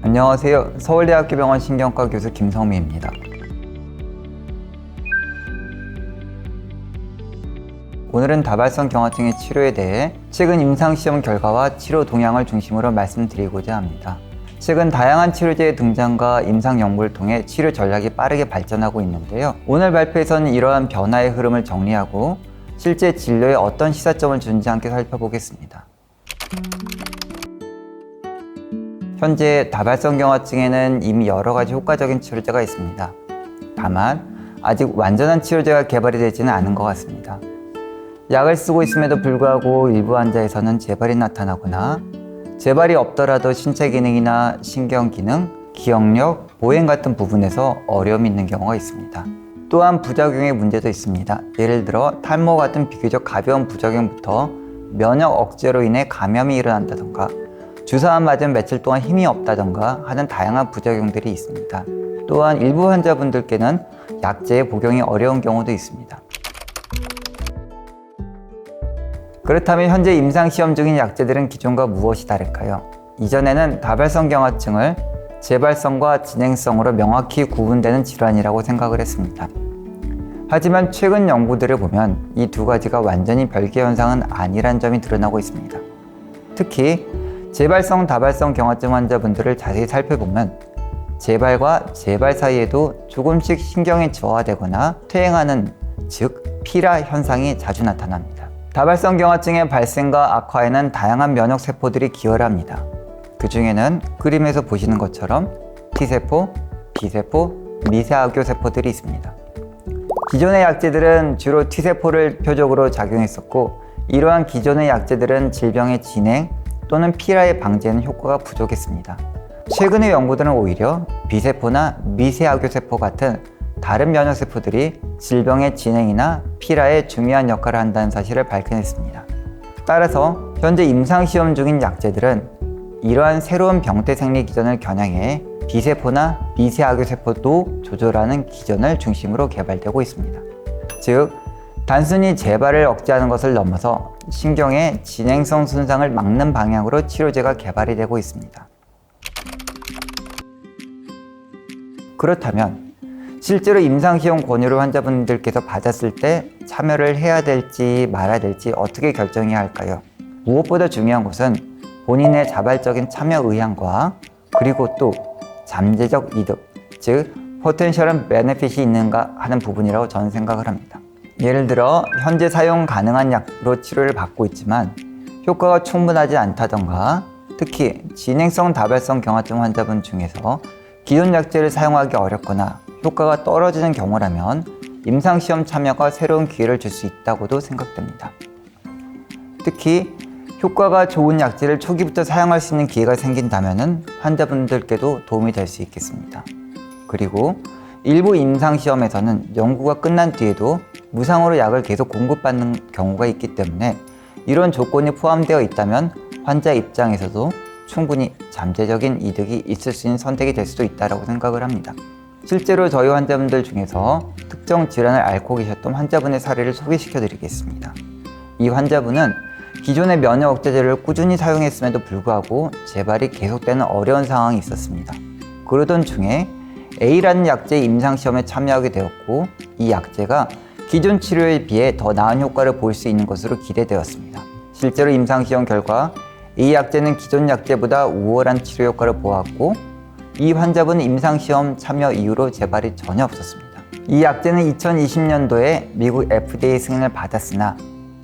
안녕하세요. 서울대학교 병원 신경과 교수 김성미입니다. 오늘은 다발성 경화증의 치료에 대해 최근 임상시험 결과와 치료 동향을 중심으로 말씀드리고자 합니다. 최근 다양한 치료제의 등장과 임상 연구를 통해 치료 전략이 빠르게 발전하고 있는데요. 오늘 발표에서는 이러한 변화의 흐름을 정리하고 실제 진료에 어떤 시사점을 주는지 함께 살펴보겠습니다. 현재 다발성 경화증에는 이미 여러 가지 효과적인 치료제가 있습니다. 다만 아직 완전한 치료제가 개발이 되지는 않은 것 같습니다. 약을 쓰고 있음에도 불구하고 일부 환자에서는 재발이 나타나거나 재발이 없더라도 신체 기능이나 신경 기능, 기억력, 보행 같은 부분에서 어려움이 있는 경우가 있습니다. 또한 부작용의 문제도 있습니다. 예를 들어 탈모 같은 비교적 가벼운 부작용부터 면역 억제로 인해 감염이 일어난다던가 주사만 맞은 며칠 동안 힘이 없다던가 하는 다양한 부작용들이 있습니다. 또한 일부 환자분들께는 약제의 복용이 어려운 경우도 있습니다. 그렇다면 현재 임상시험 중인 약제들은 기존과 무엇이 다를까요? 이전에는 다발성 경화증을 재발성과 진행성으로 명확히 구분되는 질환이라고 생각을 했습니다. 하지만 최근 연구들을 보면 이 두 가지가 완전히 별개 현상은 아니란 점이 드러나고 있습니다. 특히 재발성, 다발성 경화증 환자분들을 자세히 살펴보면 재발과 재발 사이에도 조금씩 신경이 저하되거나 퇴행하는, 즉 피라 현상이 자주 나타납니다. 다발성 경화증의 발생과 악화에는 다양한 면역 세포들이 기여를 합니다. 그 중에는 그림에서 보시는 것처럼 T세포, B세포, 미세악교 세포들이 있습니다. 기존의 약제들은 주로 T세포를 표적으로 작용했었고 이러한 기존의 약제들은 질병의 진행 또는 피라의 방지에는 효과가 부족했습니다. 최근의 연구들은 오히려 B세포나 미세악교세포 같은 다른 면역세포들이 질병의 진행이나 피라에 중요한 역할을 한다는 사실을 밝혀냈습니다. 따라서 현재 임상시험 중인 약제들은 이러한 새로운 병태 생리 기전을 겨냥해 B세포나 미세악교세포도 조절하는 기전을 중심으로 개발되고 있습니다. 즉, 단순히 재발을 억제하는 것을 넘어서 신경의 진행성 손상을 막는 방향으로 치료제가 개발이 되고 있습니다. 그렇다면 실제로 임상시험 권유를 환자분들께서 받았을 때 참여를 해야 될지 말아야 될지 어떻게 결정해야 할까요? 무엇보다 중요한 것은 본인의 자발적인 참여 의향과 그리고 또 잠재적 이득, 즉 포텐셜한 베네핏이 있는가 하는 부분이라고 저는 생각을 합니다. 예를 들어 현재 사용 가능한 약으로 치료를 받고 있지만 효과가 충분하지 않다던가 특히 진행성 다발성 경화증 환자분 중에서 기존 약제를 사용하기 어렵거나 효과가 떨어지는 경우라면 임상시험 참여가 새로운 기회를 줄 수 있다고도 생각됩니다. 특히 효과가 좋은 약제를 초기부터 사용할 수 있는 기회가 생긴다면 환자분들께도 도움이 될 수 있겠습니다. 그리고 일부 임상시험에서는 연구가 끝난 뒤에도 무상으로 약을 계속 공급받는 경우가 있기 때문에 이런 조건이 포함되어 있다면 환자 입장에서도 충분히 잠재적인 이득이 있을 수 있는 선택이 될 수도 있다고 생각을 합니다. 실제로 저희 환자분들 중에서 특정 질환을 앓고 계셨던 환자분의 사례를 소개시켜 드리겠습니다. 이 환자분은 기존의 면역 억제제를 꾸준히 사용했음에도 불구하고 재발이 계속되는 어려운 상황이 있었습니다. 그러던 중에 A라는 약제의 임상시험에 참여하게 되었고 이 약제가 기존 치료에 비해 더 나은 효과를 볼 수 있는 것으로 기대되었습니다. 실제로 임상시험 결과 이 약제는 기존 약제보다 우월한 치료 효과를 보았고 이 환자분은 임상시험 참여 이후로 재발이 전혀 없었습니다. 이 약제는 2020년도에 미국 FDA 승인을 받았으나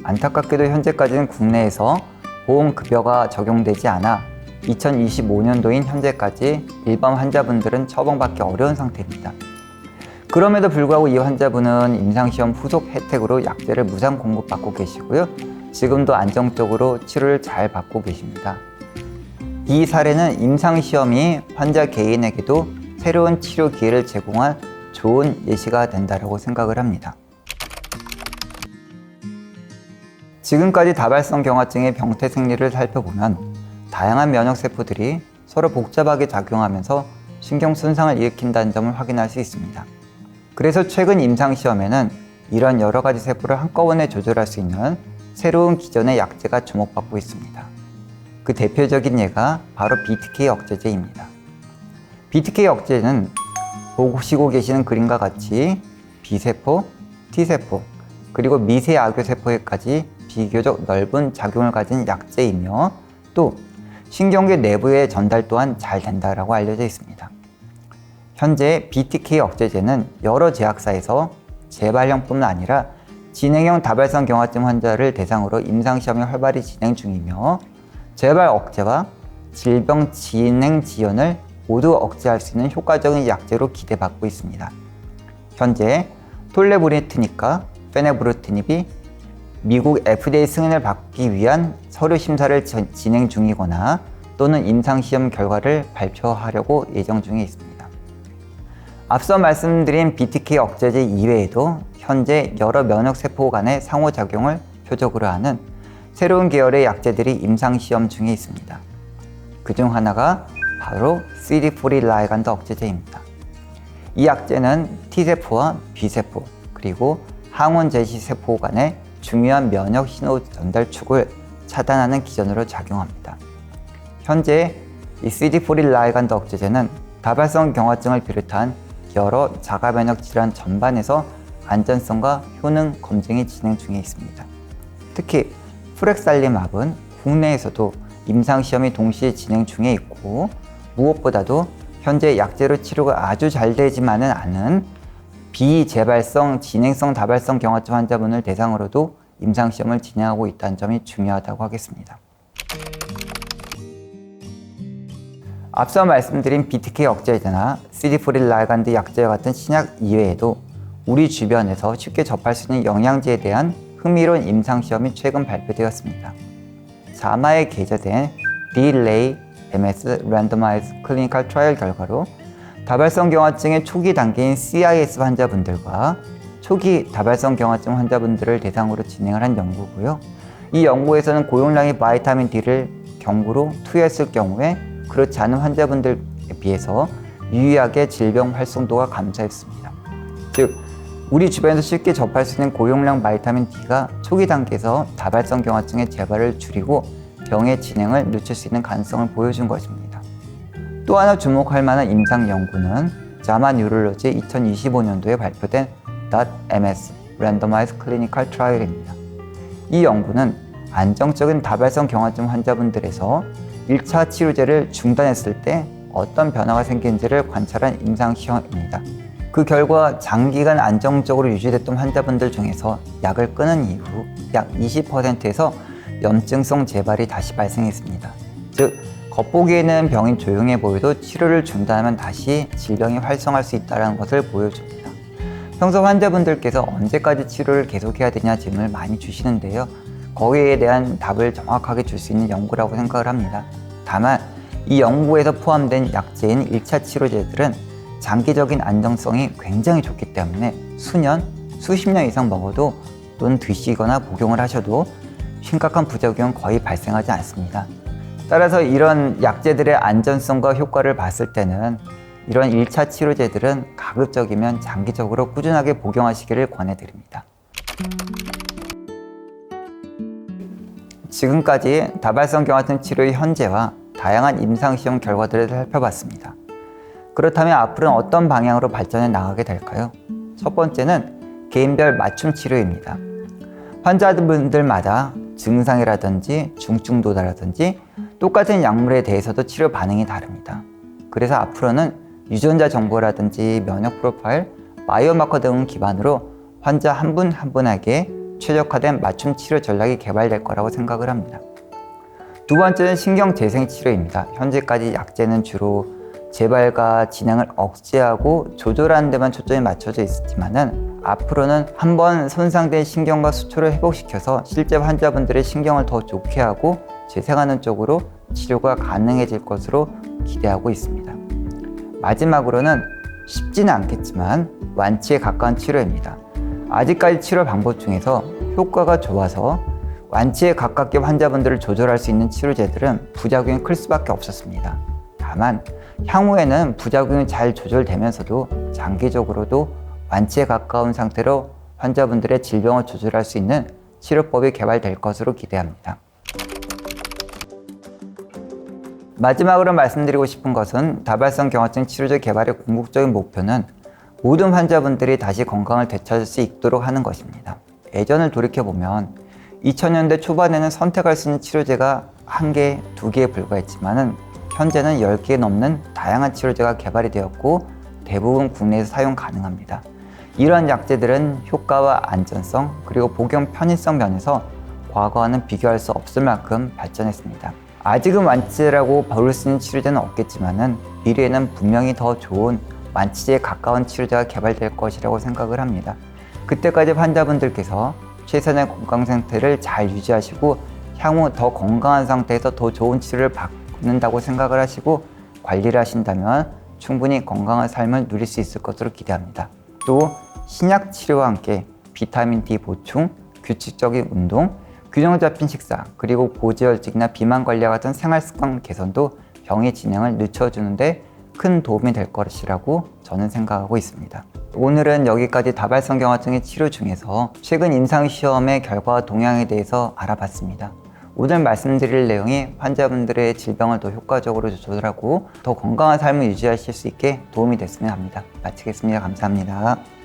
안타깝게도 현재까지는 국내에서 보험급여가 적용되지 않아 2025년도인 현재까지 일반 환자분들은 처방받기 어려운 상태입니다. 그럼에도 불구하고 이 환자분은 임상시험 후속 혜택으로 약제를 무상 공급받고 계시고요. 지금도 안정적으로 치료를 잘 받고 계십니다. 이 사례는 임상시험이 환자 개인에게도 새로운 치료 기회를 제공할 좋은 예시가 된다고 생각을 합니다. 지금까지 다발성 경화증의 병태 생리를 살펴보면 다양한 면역세포들이 서로 복잡하게 작용하면서 신경 손상을 일으킨다는 점을 확인할 수 있습니다. 그래서 최근 임상시험에는 이런 여러 가지 세포를 한꺼번에 조절할 수 있는 새로운 기전의 약제가 주목받고 있습니다. 그 대표적인 예가 바로 BTK 억제제입니다. BTK 억제제는 보시고 계시는 그림과 같이 B세포, T세포, 그리고 미세 악교세포에까지 비교적 넓은 작용을 가진 약제이며 또 신경계 내부의 전달 또한 잘 된다고 알려져 있습니다. 현재 BTK 억제제는 여러 제약사에서 재발형뿐만 아니라 진행형 다발성 경화증 환자를 대상으로 임상시험이 활발히 진행 중이며 재발 억제와 질병 진행 지연을 모두 억제할 수 있는 효과적인 약제로 기대받고 있습니다. 현재 톨레브리틴과 페네브루틴입이 미국 FDA 승인을 받기 위한 서류 심사를 진행 중이거나 또는 임상시험 결과를 발표하려고 예정 중에 있습니다. 앞서 말씀드린 BTK 억제제 이외에도 현재 여러 면역세포 간의 상호작용을 표적으로 하는 새로운 계열의 약제들이 임상시험 중에 있습니다. 그중 하나가 바로 CD4 라이간드 억제제입니다. 이 약제는 T세포와 B세포 그리고 항원 제시세포 간의 중요한 면역 신호 전달축을 차단하는 기전으로 작용합니다. 현재 이 CD4 라이간드 억제제는 다발성 경화증을 비롯한 여러 자가 면역 질환 전반에서 안전성과 효능 검증이 진행 중에 있습니다. 특히 프렉살리맙은 국내에서도 임상시험이 동시에 진행 중에 있고 무엇보다도 현재 약제로 치료가 아주 잘 되지만은 않은 비재발성, 진행성 다발성 경화증 환자분을 대상으로도 임상시험을 진행하고 있다는 점이 중요하다고 하겠습니다. 앞서 말씀드린 BTK 억제제나 CD4 라이간드 약제와 같은 신약 이외에도 우리 주변에서 쉽게 접할 수 있는 영양제에 대한 흥미로운 임상시험이 최근 발표되었습니다. 자마에 게재된 DELAY MS Randomized Clinical Trial 결과로 다발성 경화증의 초기 단계인 CIS 환자분들과 초기 다발성 경화증 환자분들을 대상으로 진행을 한 연구고요. 이 연구에서는 고용량의 바이타민 D를 경구로 투여했을 경우에 그렇지 않은 환자분들에 비해서 유의하게 질병 활성도가 감소했습니다. 즉, 우리 주변에서 쉽게 접할 수 있는 고용량 바이타민 D가 초기 단계에서 다발성 경화증의 재발을 줄이고 병의 진행을 늦출 수 있는 가능성을 보여준 것입니다. 또 하나 주목할 만한 임상 연구는 자마 뉴럴로지 2025년도에 발표된 .MS Randomized Clinical Trial입니다. 이 연구는 안정적인 다발성 경화증 환자분들에서 1차 치료제를 중단했을 때 어떤 변화가 생기는지를 관찰한 임상시험입니다. 그 결과 장기간 안정적으로 유지됐던 환자분들 중에서 약을 끊은 이후 약 20%에서 염증성 재발이 다시 발생했습니다. 즉, 겉보기에는 병이 조용해 보여도 치료를 중단하면 다시 질병이 활성화할 수 있다는 것을 보여줍니다. 평소 환자분들께서 언제까지 치료를 계속해야 되냐 질문을 많이 주시는데요. 거기에 대한 답을 정확하게 줄 수 있는 연구라고 생각을 합니다. 다만 이 연구에서 포함된 약제인 1차 치료제들은 장기적인 안정성이 굉장히 좋기 때문에 수년, 수십 년 이상 먹어도 또는 드시거나 복용을 하셔도 심각한 부작용은 거의 발생하지 않습니다. 따라서 이런 약제들의 안전성과 효과를 봤을 때는 이런 1차 치료제들은 가급적이면 장기적으로 꾸준하게 복용하시기를 권해드립니다. 지금까지 다발성 경화증 치료의 현재와 다양한 임상시험 결과들을 살펴봤습니다. 그렇다면 앞으로는 어떤 방향으로 발전해 나가게 될까요? 첫 번째는 개인별 맞춤 치료입니다. 환자분들마다 증상이라든지 중증도라든지 똑같은 약물에 대해서도 치료 반응이 다릅니다. 그래서 앞으로는 유전자 정보라든지 면역 프로파일, 바이오마커 등을 기반으로 환자 한 분 한 분에게 최적화된 맞춤 치료 전략이 개발될 거라고 생각을 합니다. 두 번째는 신경재생 치료입니다. 현재까지 약제는 주로 재발과 진행을 억제하고 조절하는 데만 초점이 맞춰져 있었지만은 앞으로는 한번 손상된 신경과 수초를 회복시켜서 실제 환자분들의 신경을 더 좋게 하고 재생하는 쪽으로 치료가 가능해질 것으로 기대하고 있습니다. 마지막으로는 쉽지는 않겠지만 완치에 가까운 치료입니다. 아직까지 치료 방법 중에서 효과가 좋아서 완치에 가깝게 환자분들을 조절할 수 있는 치료제들은 부작용이 클 수밖에 없었습니다. 다만 향후에는 부작용이 잘 조절되면서도 장기적으로도 완치에 가까운 상태로 환자분들의 질병을 조절할 수 있는 치료법이 개발될 것으로 기대합니다. 마지막으로 말씀드리고 싶은 것은 다발성 경화증 치료제 개발의 궁극적인 목표는 모든 환자분들이 다시 건강을 되찾을 수 있도록 하는 것입니다. 예전을 돌이켜보면 2000년대 초반에는 선택할 수 있는 치료제가 1개, 2개에 불과했지만 현재는 10개 넘는 다양한 치료제가 개발이 되었고 대부분 국내에서 사용 가능합니다. 이러한 약제들은 효과와 안전성 그리고 복용 편의성 면에서 과거와는 비교할 수 없을 만큼 발전했습니다. 아직은 완치제라고 부를 수 있는 치료제는 없겠지만 미래에는 분명히 더 좋은 완치제에 가까운 치료제가 개발될 것이라고 생각을 합니다. 그때까지 환자분들께서 최선의 건강 상태를 잘 유지하시고 향후 더 건강한 상태에서 더 좋은 치료를 받는다고 생각을 하시고 관리를 하신다면 충분히 건강한 삶을 누릴 수 있을 것으로 기대합니다. 또 신약 치료와 함께 비타민 D 보충, 규칙적인 운동, 균형 잡힌 식사, 그리고 고지혈증이나 비만 관리와 같은 생활 습관 개선도 병의 진행을 늦춰주는데 큰 도움이 될 것이라고 저는 생각하고 있습니다. 오늘은 여기까지 다발성 경화증의 치료 중에서 최근 임상시험의 결과와 동향에 대해서 알아봤습니다. 오늘 말씀드릴 내용이 환자분들의 질병을 더 효과적으로 조절하고 더 건강한 삶을 유지하실 수 있게 도움이 됐으면 합니다. 마치겠습니다. 감사합니다.